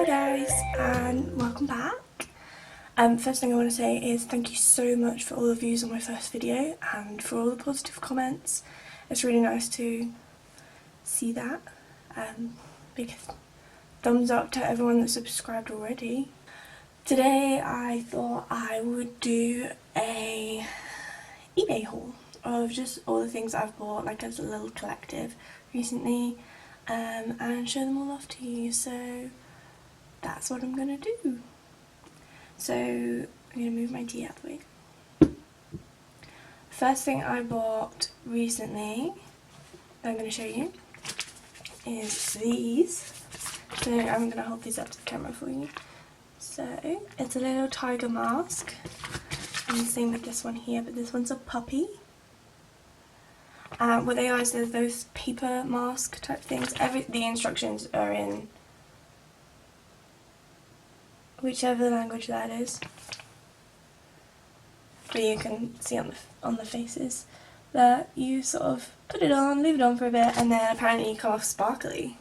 guys, and welcome back. First thing I want to say is thank you so much for all the views on my first video and for all the positive comments. It's really nice to see that. Big thumbs up to everyone that's subscribed already. Today I thought I would do a eBay haul of just all the things I've bought, like as a little collective recently, and show them all off to you. So that's what I'm gonna do. So I'm gonna move my tea out of the way. First thing I bought recently that I'm gonna show you is these. So I'm gonna hold these up to the camera for you. So it's a little tiger mask, and the same with this one here, but this one's a puppy. What they are is those paper mask type things. The instructions are in whichever language that is, but you can see on the faces that you sort of put it on, leave it on for a bit, and then apparently you come off sparkly.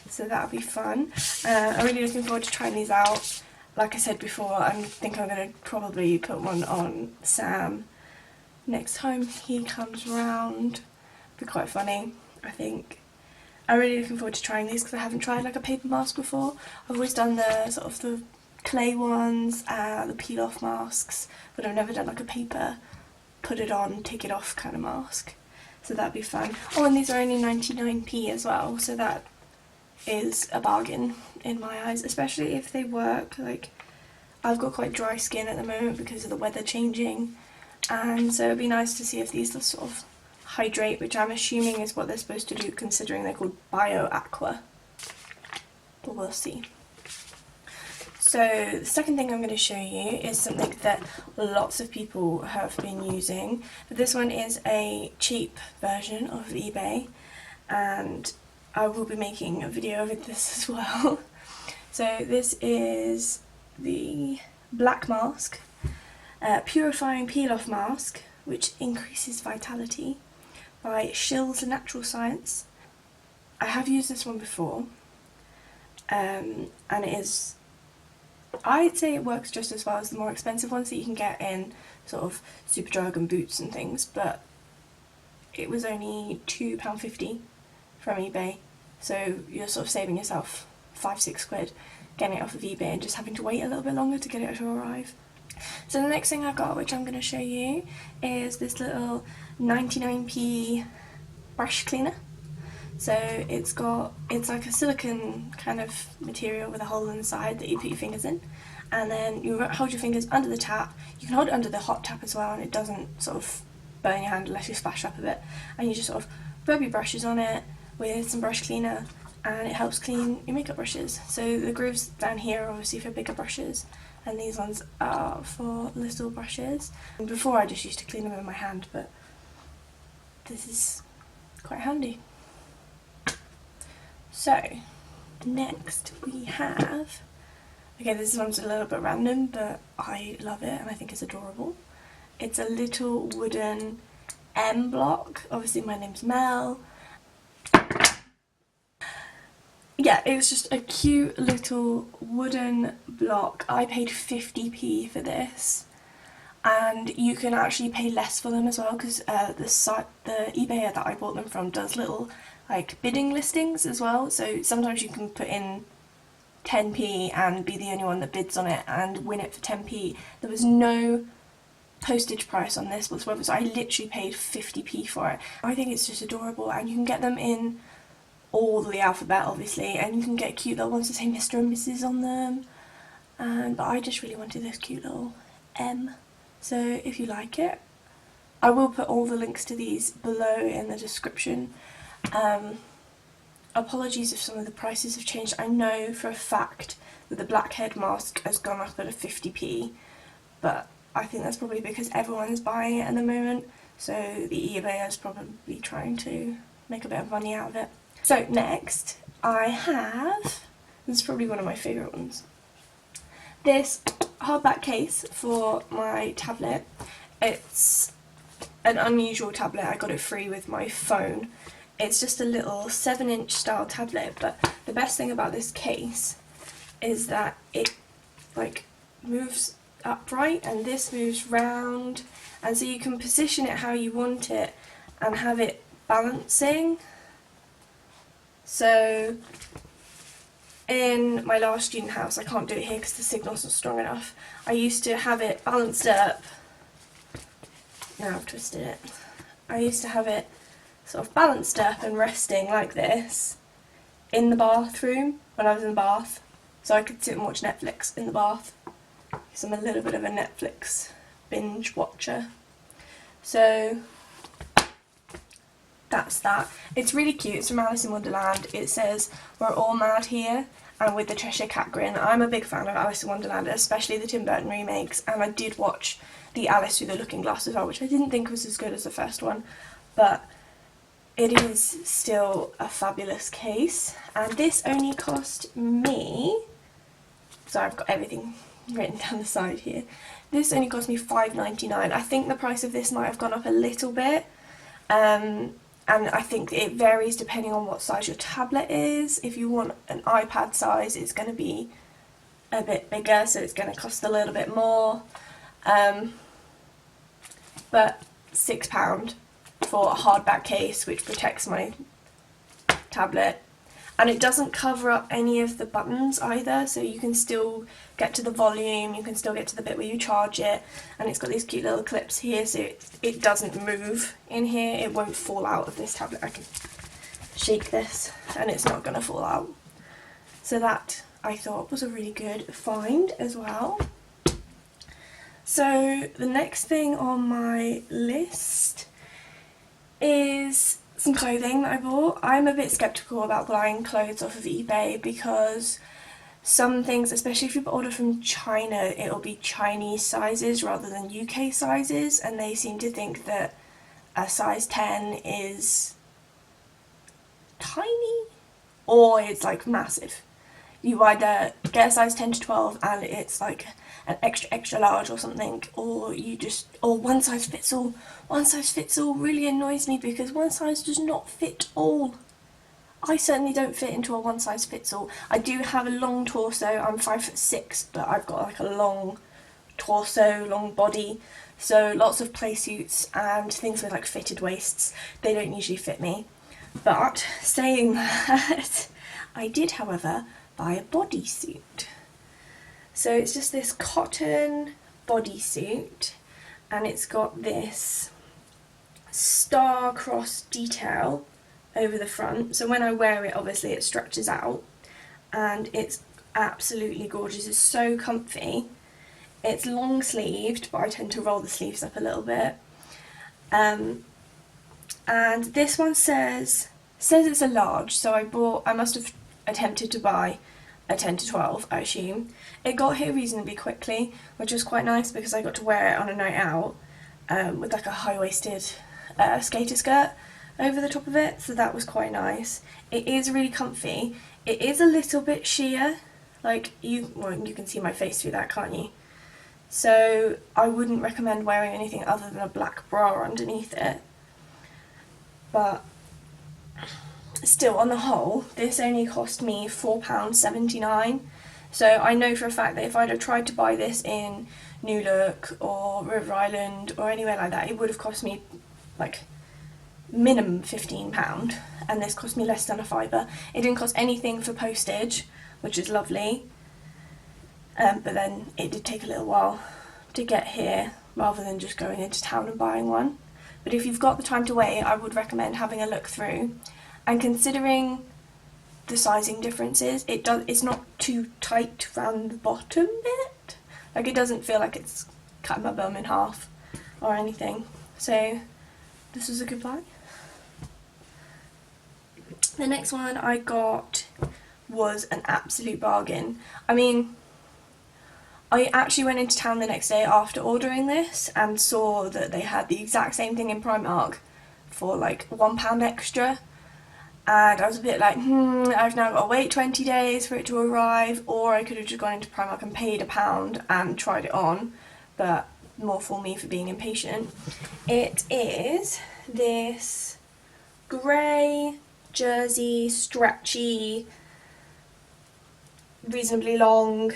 So that'll be fun. I'm really looking forward to trying these out. Like I said before, I think I'm going to probably put one on Sam next time he comes round. It'll be quite funny, I think. I'm really looking forward to trying these because I haven't tried like a paper mask before. I've always done the sort of the clay ones, the peel off masks, but I've never done like a paper put it on, take it off kind of mask. So that'd be fun. Oh, and these are only 99p as well, so that is a bargain in my eyes, especially if they work. Like, I've got quite dry skin at the moment because of the weather changing, and so it'd be nice to see if these will sort of hydrate, which I'm assuming is what they're supposed to do considering they're called Bio Aqua, but we'll see. So the second thing I'm going to show you is something that lots of people have been using, but this one is a cheap version of eBay, and I will be making a video of this as well. So this is the Black Mask, Purifying Peel Off Mask, which increases vitality, by Shills Natural Science. I have used this one before, and it is, I'd say it works just as well as the more expensive ones that you can get in sort of Superdrug and Boots and things, but it was only £2.50 from eBay, so you're sort of saving yourself £5-6 getting it off of eBay and just having to wait a little bit longer to get it to arrive. So the next thing I got, which I'm going to show you, is this little 99p brush cleaner. So it's like a silicone kind of material with a hole in the side that you put your fingers in, and then you hold your fingers under the tap. You can hold it under the hot tap as well, and it doesn't sort of burn your hand unless you splash up a bit, and you just sort of rub your brushes on it with some brush cleaner, and it helps clean your makeup brushes. So the grooves down here are obviously for bigger brushes, and these ones are for little brushes. And before I just used to clean them with my hand, but this is quite handy. So next we have, okay, this one's a little bit random, but I love it and I think it's adorable. It's a little wooden M block. Obviously my name's Mel. Yeah, it was just a cute little wooden block. I paid 50p for this, and you can actually pay less for them as well, because the eBay that I bought them from does little like bidding listings as well, so sometimes you can put in 10p and be the only one that bids on it and win it for 10p. There was no postage price on this whatsoever, so I literally paid 50p for it. I think it's just adorable, and you can get them in all the alphabet obviously, and you can get cute little ones that say Mr. and Mrs. on them, but I just really wanted this cute little M. So if you like it, I will put all the links to these below in the description. Apologies if some of the prices have changed. I know for a fact that the blackhead mask has gone up at a 50p, but I think that's probably because everyone's buying it at the moment, so the eBay is probably trying to make a bit of money out of it. So next I have, this is probably one of my favourite ones, this hardback case for my tablet. It's an unusual tablet, I got it free with my phone. It's just a little 7-inch style tablet, but the best thing about this case is that it like moves upright and this moves round, and so you can position it how you want it and have it balancing. So in my last student house, I can't do it here because the signal's not strong enough, I used to have it balanced up. Now I've twisted it. I used to have it sort of balanced up and resting like this in the bathroom when I was in the bath, so I could sit and watch Netflix in the bath, because I'm a little bit of a Netflix binge watcher. So that's that. It's really cute. It's from Alice in Wonderland. It says, "We're all mad here," and with the Cheshire Cat grin. I'm a big fan of Alice in Wonderland, especially the Tim Burton remakes, and I did watch the Alice Through the Looking Glass as well, which I didn't think was as good as the first one, but it is still a fabulous case. And this only cost me, sorry, I've got everything written down the side here, this only cost me £5.99. I think the price of this might have gone up a little bit, and I think it varies depending on what size your tablet is. If you want an iPad size, it's going to be a bit bigger, so it's going to cost a little bit more, but £6 for a hardback case which protects my tablet, and it doesn't cover up any of the buttons either, so you can still get to the volume, you can still get to the bit where you charge it, and it's got these cute little clips here, so it doesn't move in here, it won't fall out of this tablet. I can shake this and it's not going to fall out. So that I thought was a really good find as well. So the next thing on my list is some clothing that I bought. I'm a bit sceptical about buying clothes off of eBay because some things, especially if you order from China, it'll be Chinese sizes rather than UK sizes, and they seem to think that a size 10 is tiny or it's like massive. You either get a size 10 to 12 and it's like an extra large or something, or one size fits all. One size fits all really annoys me because one size does not fit all. I certainly don't fit into a one size fits all. I do have a long torso, I'm 5'6", but I've got like a long torso, long body, so lots of play suits and things with like fitted waists, they don't usually fit me. But saying that, I did however buy a bodysuit. So it's just this cotton bodysuit, and it's got this star-cross detail over the front, so when I wear it obviously it stretches out, and it's absolutely gorgeous. It's so comfy. It's long sleeved, but I tend to roll the sleeves up a little bit, and this one says it's a large, so I must have attempted to buy a 10 to 12, I assume. It got here reasonably quickly, which was quite nice because I got to wear it on a night out with like a high-waisted skater skirt over the top of it, so that was quite nice. It is really comfy. It is a little bit sheer, like you can see my face through that, can't you? So I wouldn't recommend wearing anything other than a black bra underneath it. But still, on the whole, this only cost me £4.79. So I know for a fact that if I'd have tried to buy this in New Look or River Island or anywhere like that, it would have cost me like minimum £15, and this cost me less than a fiver. It didn't cost anything for postage, which is lovely, but then it did take a little while to get here rather than just going into town and buying one. But if you've got the time to wait, I would recommend having a look through. And considering the sizing differences, it's not too tight around the bottom bit. Like, it doesn't feel like it's cutting my bum in half or anything. So this was a good buy. The next one I got was an absolute bargain. I mean, I actually went into town the next day after ordering this and saw that they had the exact same thing in Primark for like £1 extra. And I was a bit like, I've now got to wait 20 days for it to arrive, or I could have just gone into Primark and paid £1 and tried it on, but more for me for being impatient. It is this grey, jersey, stretchy reasonably long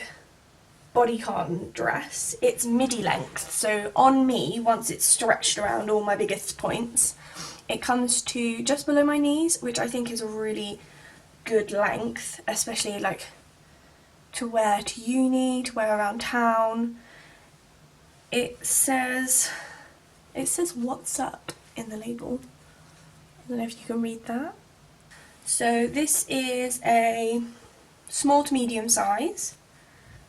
bodycon dress. It's midi length, so on me, once it's stretched around all my biggest points, it comes to just below my knees, which I think is a really good length, especially like to wear to uni, to wear around town. It says what's up in the label. I don't know if you can read that. So this is a small to medium size.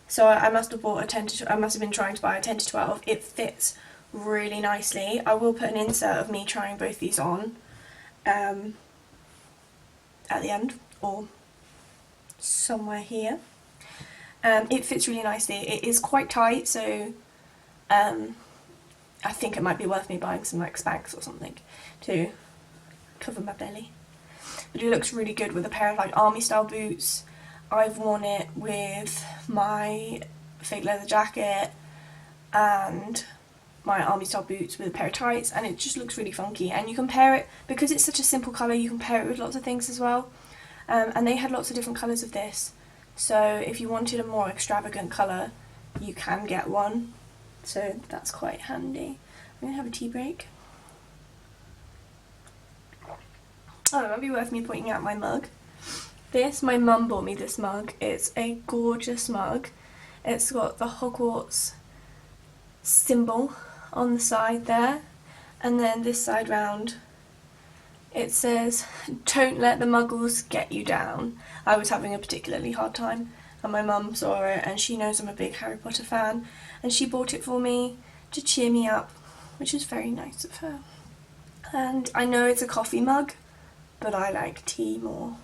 So I must have bought a 10 to, I must have been trying to buy a 10 to 12. It fits really nicely. I will put an insert of me trying both these on at the end, or somewhere here. It fits really nicely. It is quite tight, so I think it might be worth me buying some like Spanx or something to cover my belly. But it looks really good with a pair of like army style boots. I've worn it with my fake leather jacket and my army style boots with a pair of tights, and it just looks really funky. And you can pair it, because it's such a simple colour, you can pair it with lots of things as well. And they had lots of different colours of this, so if you wanted a more extravagant colour you can get one, so that's quite handy. I'm going to have a tea break. Oh, it might be worth me pointing out my mug. My mum bought me this mug. It's a gorgeous mug. It's got the Hogwarts symbol on the side there, and then this side round it says, "Don't let the muggles get you down." I was having a particularly hard time, and my mum saw it, and she knows I'm a big Harry Potter fan, and she bought it for me to cheer me up, which is very nice of her. And I know it's a coffee mug, but I like tea more.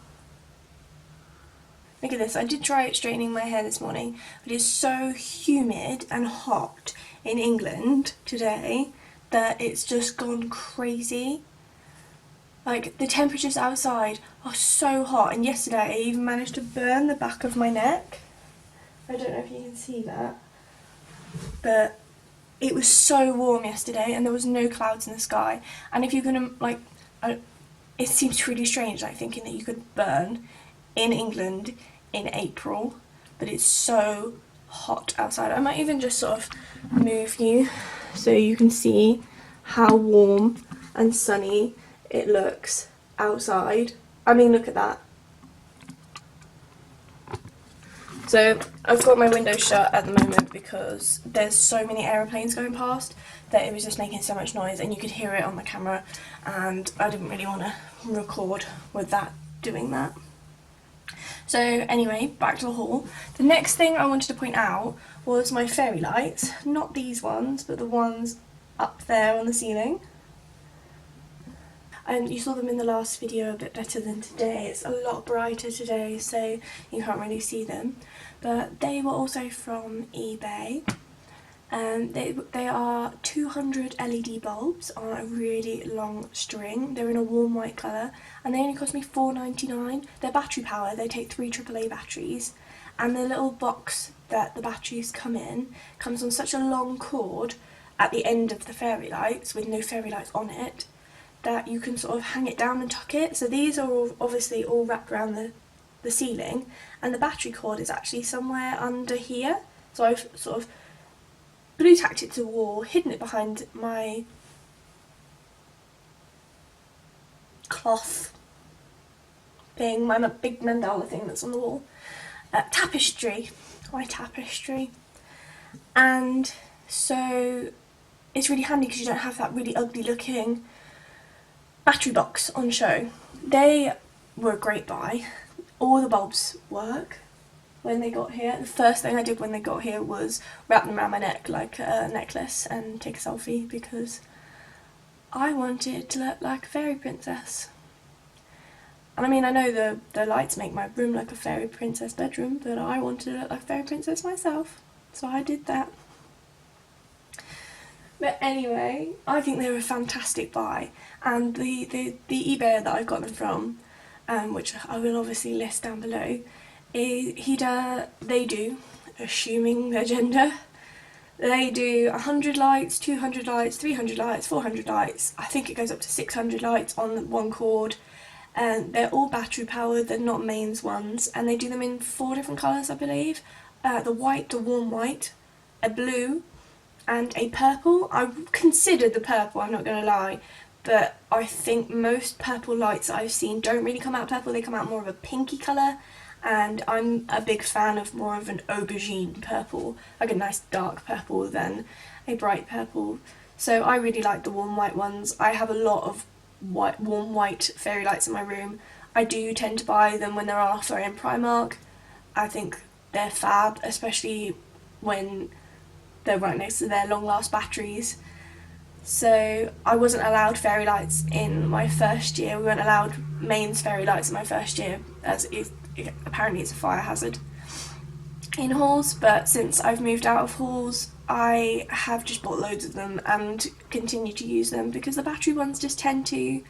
Look at this, I did try it straightening my hair this morning, but it's so humid and hot in England today that it's just gone crazy. Like, the temperatures outside are so hot, and yesterday I even managed to burn the back of my neck. I don't know if you can see that, but it was so warm yesterday and there was no clouds in the sky. And if you're gonna, like, it seems really strange, like, thinking that you could burn in England in April, but it's so hot outside. I might even just sort of move you so you can see how warm and sunny it looks outside. I mean, look at that. So I've got my window shut at the moment because there's so many aeroplanes going past that it was just making so much noise, and you could hear it on the camera, and I didn't really want to record with that doing that. So anyway, back to the haul. The next thing I wanted to point out was my fairy lights. Not these ones, but the ones up there on the ceiling. And you saw them in the last video a bit better than today. It's a lot brighter today, so you can't really see them. But they were also from eBay. They are 200 LED bulbs on a really long string. They're in a warm white colour, and they only cost me £4.99. They're battery powered, they take 3 AAA batteries, and the little box that the batteries come in comes on such a long cord at the end of the fairy lights, with no fairy lights on it, that you can sort of hang it down and tuck it. So these are all, obviously all wrapped around the ceiling, and the battery cord is actually somewhere under here. So I've sort of blue tacked it to the wall, hidden it behind my cloth thing, my big mandala thing that's on the wall. Tapestry, my tapestry. And so it's really handy because you don't have that really ugly looking battery box on show. They were a great buy. All the bulbs work when they got here. The first thing I did when they got here was wrap them around my neck like a necklace and take a selfie, because I wanted to look like a fairy princess. And I mean, I know the lights make my room like a fairy princess bedroom, but I wanted to look like a fairy princess myself, so I did that. But anyway, I think they were a fantastic buy, and the eBay that I got them from, which I will obviously list down below, they do, assuming their gender, they do 100 lights, 200 lights, 300 lights, 400 lights. I think it goes up to 600 lights on one cord, and they're all battery powered, they're not mains ones, and they do them in 4 different colours, I believe. The white, the warm white, a blue, and a purple. I considered the purple, I'm not going to lie, but I think most purple lights I've seen don't really come out purple, they come out more of a pinky colour, and I'm a big fan of more of an aubergine purple, like a nice dark purple than a bright purple. So I really like the warm white ones. I have a lot of warm white fairy lights in my room. I do tend to buy them when they're on offer in Primark. I think they're fab, especially when they're right next to their long last batteries. So I wasn't allowed fairy lights in my first year. We weren't allowed mains fairy lights in my first year, as apparently it's a fire hazard in halls, but since I've moved out of halls I have just bought loads of them and continue to use them, because the battery ones just tend to,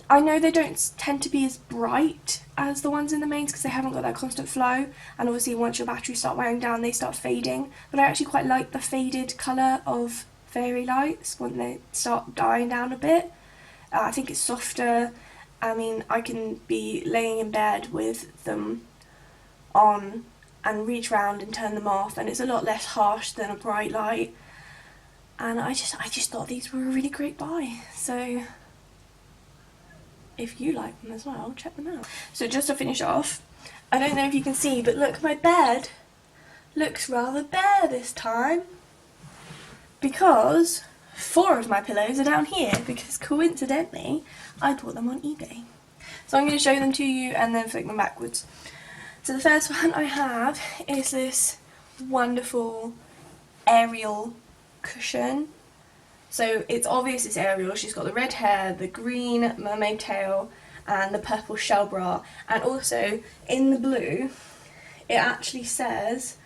I know they don't tend to be as bright as the ones in the mains because they haven't got that constant flow, and obviously once your batteries start wearing down they start fading, but I actually quite like the faded colour of fairy lights when they start dying down a bit. I think it's softer. I mean, I can be laying in bed with them on and reach round and turn them off, and it's a lot less harsh than a bright light, and I just thought these were a really great buy. So if you like them as well, check them out. So just to finish off, I don't know if you can see, but look, my bed looks rather bare this time, because 4 of my pillows are down here, because coincidentally I bought them on eBay. So I'm going to show them to you and then flick them backwards. So the first one I have is this wonderful Ariel cushion. So it's obvious it's Ariel. She's got the red hair, the green mermaid tail, and the purple shell bra. And also in the blue it actually says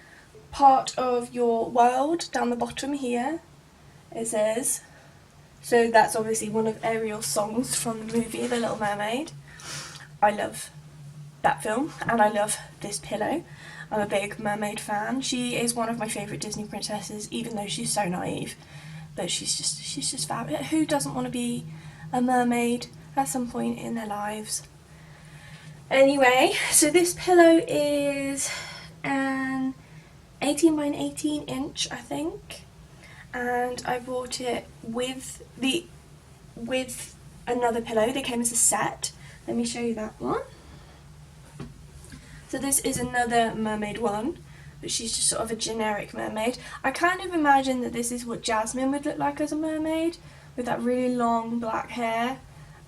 part of your world down the bottom here. It says, so that's obviously one of Ariel's songs from the movie The Little Mermaid. I love that film and I love this pillow. I'm a big mermaid fan. She is one of my favourite Disney princesses, even though she's so naive, but she's just fab. Who doesn't want to be a mermaid at some point in their lives? Anyway, so this pillow is an 18 by an 18 inch, I think, and I bought it with another pillow. They came as a set. Let me show you that one. So this is another mermaid one, but she's just sort of a generic mermaid. I kind of imagine that this is what Jasmine would look like as a mermaid, with that really long black hair,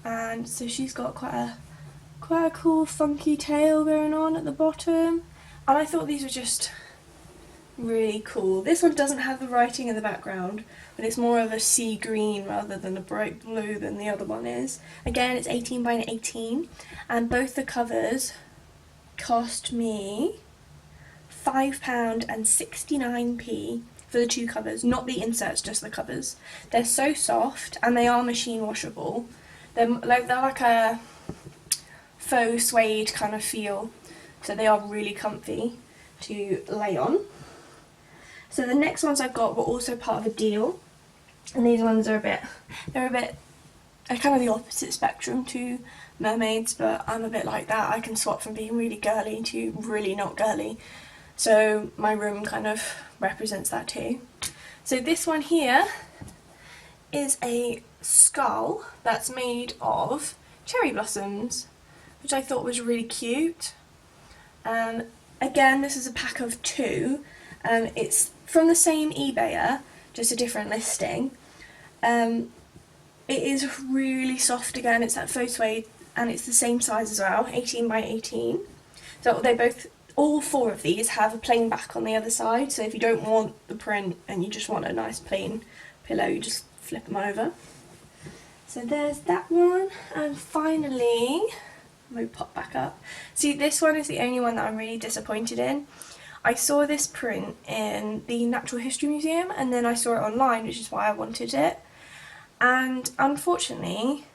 and so she's got quite a cool funky tail going on at the bottom, and I thought these were just really cool. This one doesn't have the writing in the background, but it's more of a sea green rather than a bright blue than the other one is. Again, it's 18 by an 18, and both the covers cost me £5.69 for the 2 covers, not the inserts, just the covers. They're so soft and they are machine washable. They're like a faux suede kind of feel, so they are really comfy to lay on. So the next ones I've got were also part of a deal, and these ones are kind of the opposite spectrum to mermaids, but I'm a bit like that. I can swap from being really girly to really not girly, so my room kind of represents that too. So this one here is a skull that's made of cherry blossoms, which I thought was really cute. Again, this is a pack of 2. It's from the same eBayer, just a different listing. It is really soft again, it's that faux suede, and it's the same size as well, 18 by 18. So all 4 of these have a plain back on the other side, so if you don't want the print and you just want a nice plain pillow, you just flip them over. So there's that one, and finally, let me pop back up. See, this one is the only one that I'm really disappointed in. I saw this print in the Natural History Museum, and then I saw it online, which is why I wanted it. And unfortunately,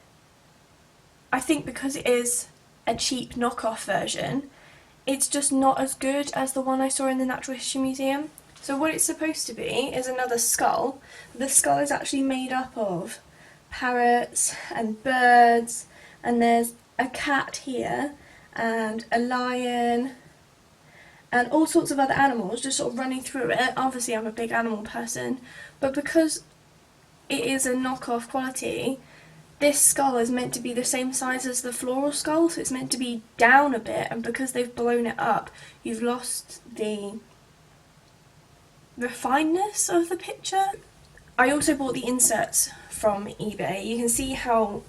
I think because it is a cheap knockoff version, it's just not as good as the one I saw in the Natural History Museum. So what it's supposed to be is another skull. The skull is actually made up of parrots and birds and there's a cat here and a lion and all sorts of other animals just sort of running through it. Obviously I'm a big animal person, but because it is a knockoff quality, this skull is meant to be the same size as the floral skull, so it's meant to be down a bit, and because they've blown it up, you've lost the fineness of the picture. I also bought the inserts from eBay. You can see how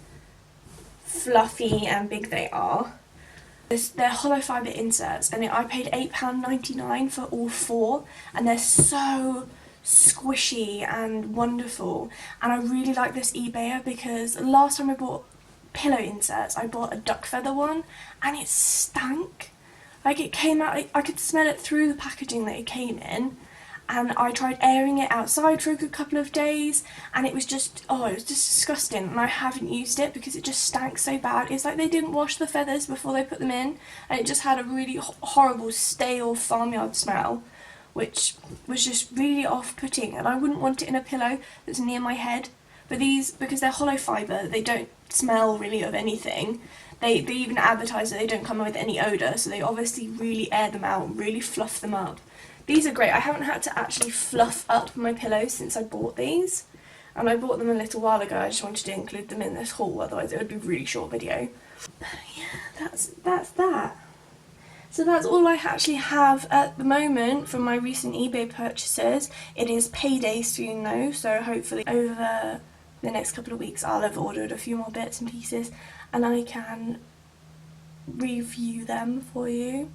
fluffy and big they are. They're hollow fibre inserts, and I paid £8.99 for all 4, and they're so squishy and wonderful. And I really like this eBayer because last time I bought pillow inserts, I bought a duck feather one, and it stank. Like, it came out, I could smell it through the packaging that it came in, and I tried airing it outside for a good couple of days, and it was just, oh, it was just disgusting, and I haven't used it because it just stank so bad. It's like they didn't wash the feathers before they put them in, and it just had a really horrible, stale farmyard smell, which was just really off-putting, and I wouldn't want it in a pillow that's near my head. But these, because they're hollow fibre, they don't smell really of anything. They even advertise that they don't come with any odour, so they obviously really air them out, really fluff them up. These are great. I haven't had to actually fluff up my pillows since I bought these, and I bought them a little while ago. I just wanted to include them in this haul, otherwise it would be a really short video. But yeah, that's that. So that's all I actually have at the moment from my recent eBay purchases. It is payday soon though, so hopefully over the next couple of weeks I'll have ordered a few more bits and pieces and I can review them for you.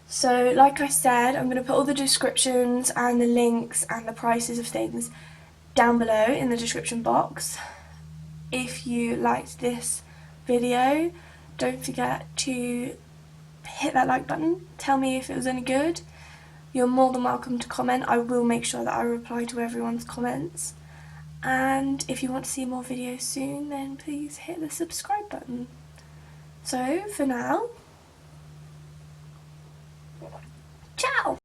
So like I said, I'm going to put all the descriptions and the links and the prices of things down below in the description box. If you liked this video, don't forget to hit that like button, tell me if it was any good. You're more than welcome to comment. I will make sure that I reply to everyone's comments. And if you want to see more videos soon, then please hit the subscribe button. So for now, ciao!